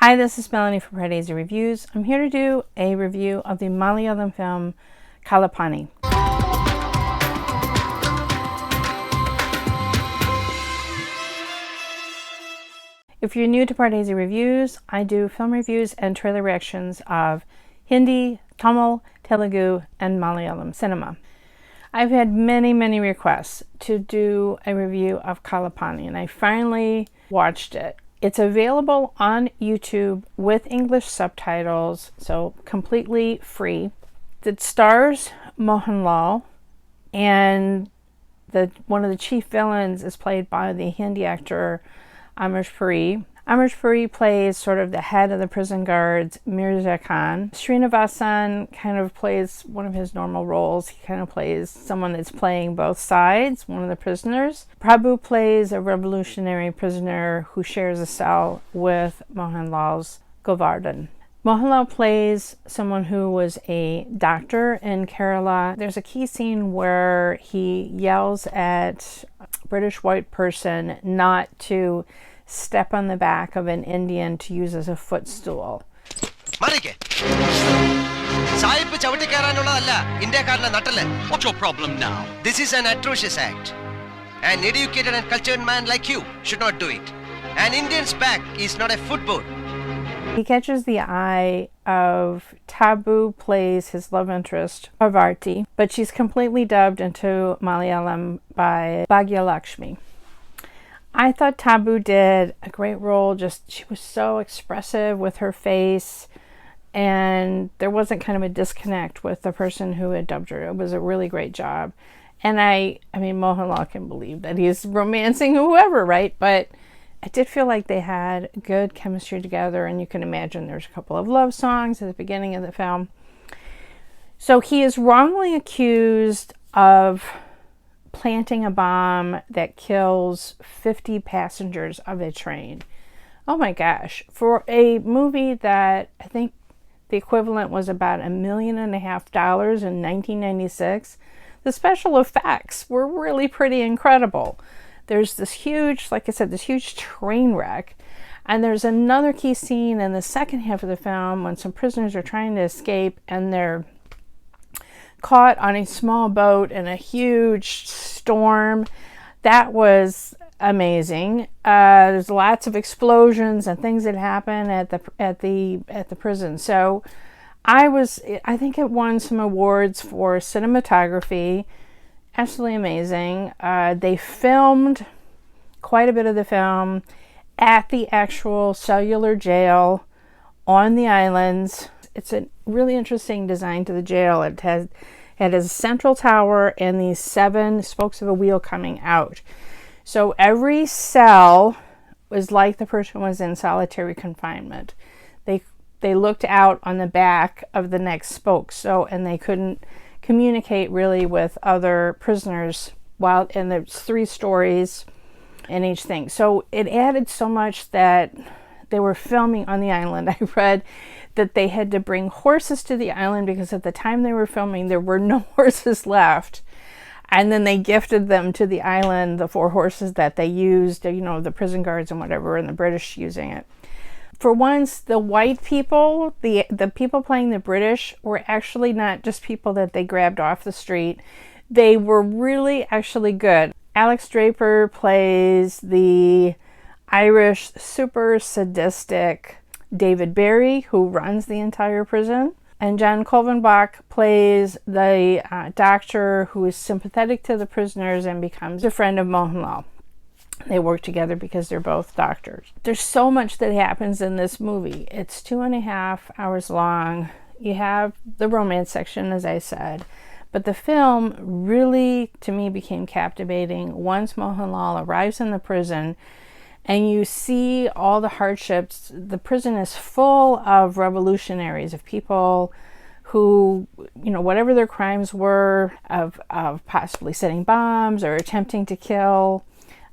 Hi, this is Melanie from Pardesi Reviews. I'm here to do a review of the Malayalam film Kaala Pani. If you're new to Pardesi Reviews, I do film reviews and trailer reactions of Hindi, Tamil, Telugu, and Malayalam cinema. I've had many requests to do a review of Kaala Pani, and I finally watched it. It's available on YouTube with English subtitles, so completely free. It stars Mohanlal, and one of the chief villains is played by the Hindi actor Amrish Puri. Amrish Puri plays sort of the head of the prison guards, Mirza Khan. Sreenivasan kind of plays one of his normal roles. He kind of plays someone that's playing both sides, one of the prisoners. Prabhu plays a revolutionary prisoner who shares a cell with Mohanlal's Govardhan. Mohanlal plays someone who was a doctor in Kerala. There's a key scene where he yells at a British white person not to step on the back of an Indian to use as a footstool. What's your problem now? This is an atrocious act. An educated and cultured man like you should not do it. An Indian's back is not a footboard. He catches the eye of Tabu, plays his love interest, Parvati, but she's completely dubbed into Malayalam by Bhagyalakshmi. I thought Tabu did a great role. She was so expressive with her face, and there wasn't kind of a disconnect with the person who had dubbed her. It was a really great job. And I mean, Mohanlal can believe that he's romancing whoever, right? But I did feel like they had good chemistry together, and you can imagine there's a couple of love songs at the beginning of the film. So he is wrongly accused of planting a bomb that kills 50 passengers of a train. Oh my gosh. For a movie that I think the equivalent was about $1.5 million in 1996, the special effects were really pretty incredible. There's this huge, like I said, this huge train wreck. And there's another key scene in the second half of the film when some prisoners are trying to escape and they're caught on a small boat in a huge storm. That was amazing. There's lots of explosions and things that happen at the prison. So I think it won some awards for cinematography. Absolutely amazing. They filmed quite a bit of the film at the actual cellular jail on the islands. It's a really interesting design to the jail. It has a central tower and these 7 spokes of a wheel coming out. So every cell was like the person was in solitary confinement. They looked out on the back of the next spoke, and they couldn't communicate really with other prisoners and there's 3 stories in each thing. So it added so much that they were filming on the island. I read that they had to bring horses to the island because at the time they were filming, there were no horses left. And then they gifted them to the island, the 4 horses that they used, the prison guards and whatever, and the British using it. For once, the white people, the people playing the British, were actually not just people that they grabbed off the street. They were really actually good. Alex Draper plays the Irish super sadistic David Barry, who runs the entire prison. And John Kolvenbach plays the doctor who is sympathetic to the prisoners and becomes a friend of Mohanlal. They work together because they're both doctors. There's so much that happens in this movie. It's 2.5 hours long. You have the romance section, as I said. But the film really, to me, became captivating once Mohanlal arrives in the prison and you see all the hardships. The prison is full of revolutionaries, of people who, whatever their crimes were, of possibly setting bombs or attempting to kill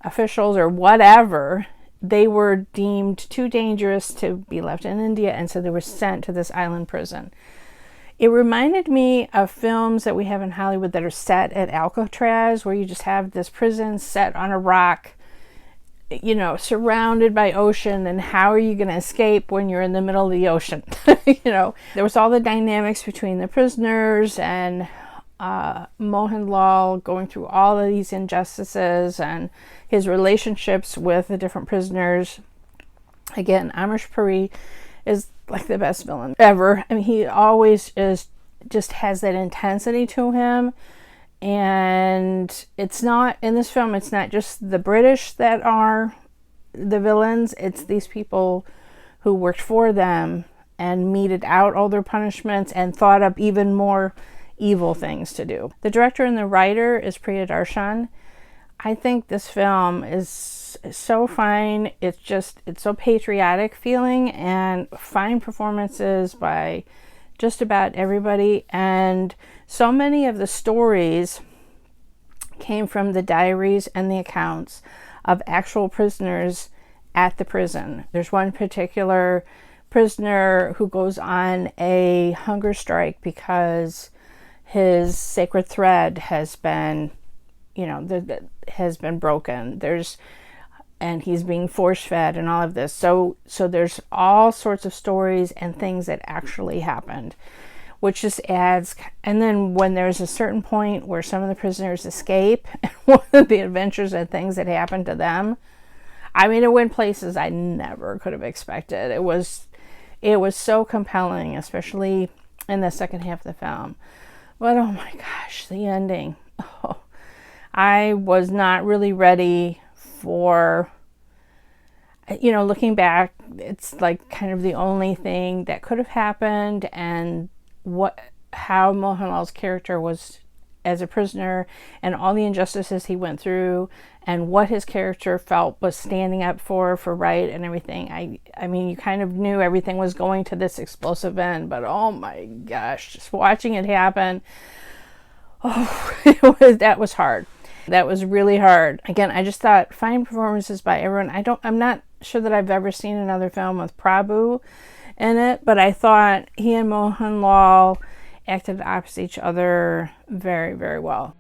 officials or whatever, they were deemed too dangerous to be left in India, and so they were sent to this island prison. It reminded me of films that we have in Hollywood that are set at Alcatraz, where you just have this prison set on a rock you know, surrounded by ocean, and how are you going to escape when you're in the middle of the ocean? You know, there was all the dynamics between the prisoners and Mohanlal going through all of these injustices and his relationships with the different prisoners. Again, Amrish Puri is like the best villain ever. I mean, he always just has that intensity to him. And it's not, in this film, it's not just the British that are the villains. It's these people who worked for them and meted out all their punishments and thought up even more evil things to do. The director and the writer is Priyadarshan. I think this film is so fine. It's so patriotic feeling, and fine performances by just about everybody. And so many of the stories came from the diaries and the accounts of actual prisoners at the prison. There's one particular prisoner who goes on a hunger strike because his sacred thread has been, you know, has been broken. And he's being force fed and all of this. So there's all sorts of stories and things that actually happened, which just adds. And then when there's a certain point where some of the prisoners escape, and one of the adventures and things that happened to them, I mean, it went places I never could have expected. It was so compelling, especially in the second half of the film. But oh my gosh, the ending. Oh, I was not really ready for, you know, looking back, it's like kind of the only thing that could have happened, and how Mohanlal's character was as a prisoner and all the injustices he went through and what his character felt was standing up for right and everything. I mean, you kind of knew everything was going to this explosive end, but oh my gosh, just watching it happen, that was hard. That was really hard. Again, I just thought fine performances by everyone. I'm not sure that I've ever seen another film with Prabhu in it, but I thought he and Mohanlal acted opposite each other very, very well.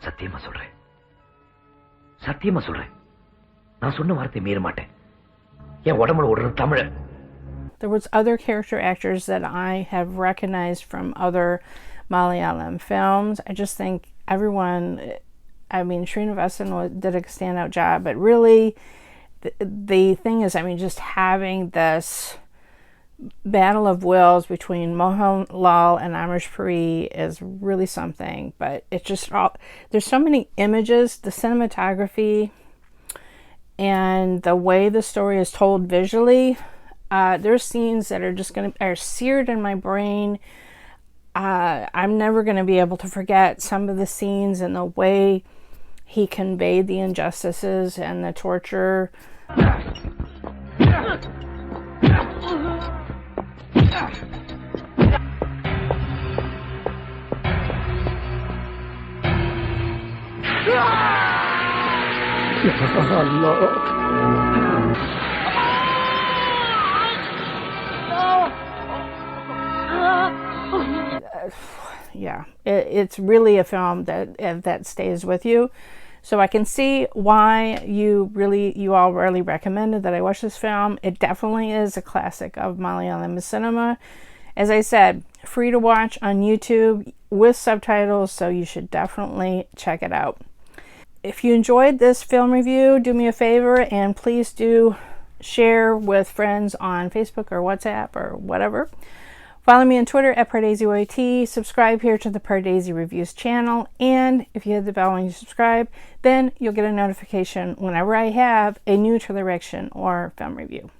சத்தியமா சொல்றேன், சத்தியமா சொல்றேன், நான் சொன்ன வார்த்தை மீற மாட்டேன். என் உடம்புல ஓடுறது Tamil. There was other character actors that I have recognized from other Malayalam films. I just think everyone, I mean, Sreenivasan did a standout job, but really the thing is, I mean, just having this battle of wills between Mohanlal and Amrish Puri is really something. But it's just there's so many images, the cinematography, and the way the story is told visually. There's scenes that are seared in my brain. I'm never going to be able to forget some of the scenes and the way he conveyed the injustices and the torture. Yeah, it's really a film that stays with you. So I can see why you all really recommended that I watch this film. It definitely is a classic of Malayalam cinema. As I said, free to watch on YouTube with subtitles, so you should definitely check it out. If you enjoyed this film review, do me a favor and please do share with friends on Facebook or WhatsApp or whatever. Follow me on Twitter at PardesiYT, subscribe here to the Pardesi Reviews channel, and if you hit the bell when you subscribe, then you'll get a notification whenever I have a new direction or film review.